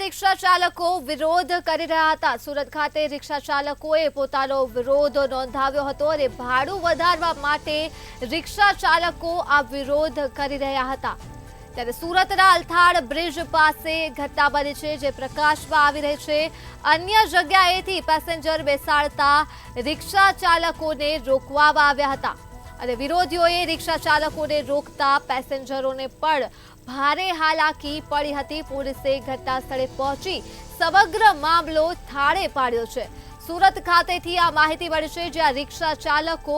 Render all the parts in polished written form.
Rickshaw चालको विरोध કરી રહ્યા હતા। સુરત ખાતે રિક્ષા ચાલકોએ પોતાનો વિરોધ નોંધાવ્યો હતો અને ભાડું વધારવા માટે રિક્ષા ચાલકો આ વિરોધ કરી રહ્યા હતા। ત્યારે સુરતના અલથાડ બ્રિજ પાસે ઘટના બની છે જે પ્રકાશમાં આવી રહી છે। અન્ય જગ્યાએથી પેસેન્જર બેસાડતા રિક્ષા ચાલકોને રોકવામાં આવ્યા હતા અને વિરોધીઓએ રિક્ષા ચાલકોને રોકતા પેસેન્જરોને પણ ભારે હાલાકી પડી હતી। પોલીસે ઘટના સ્થળે પહોંચી સમગ્ર મામલો થાળે પાડ્યો છે। સુરત ખાતેથી આ માહિતી મળી છે જ્યાં રિક્ષા ચાલકો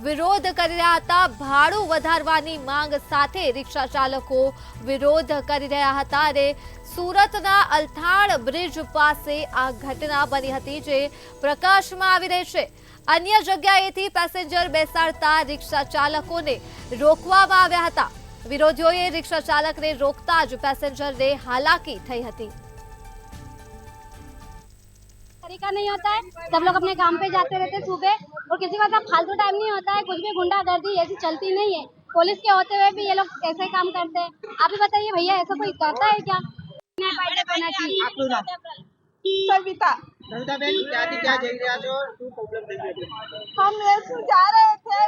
વિરોધ કરી રહ્યા હતા। ભાડું વધારવાની માંગ સાથે રિક્ષા ચાલકો વિરોધ કરી રહ્યા હતા અને સુરતના અલથાડ બ્રિજ પાસે આ ઘટના બની હતી જે પ્રકાશમાં આવી રહી છે। અન્ય જગ્યાએથી પેસેન્જર બેસાડતા રિક્ષા ચાલકોને રોકવામાં આવ્યા હતા। વિરોધીઓએ રિક્ષા ચાલકને રોકતા જ પેસેન્જરને हालाकी થઈ હતી। तरीका नहीं होता है, सब लोग अपने काम पे जाते रहते सुबह और किसी का फालतू टाइम नहीं होता है। कुछ भी गुंडागर्दी ऐसी चलती नहीं है। पुलिस के होते हुए भी ये लोग कैसे काम करते हैं, आप ही बताइए भैया, ऐसा कोई करता है क्या? सविता सविता बेन क्या थी, क्या जल रहा था और क्यों प्रॉब्लम थी? हम जा रहे थे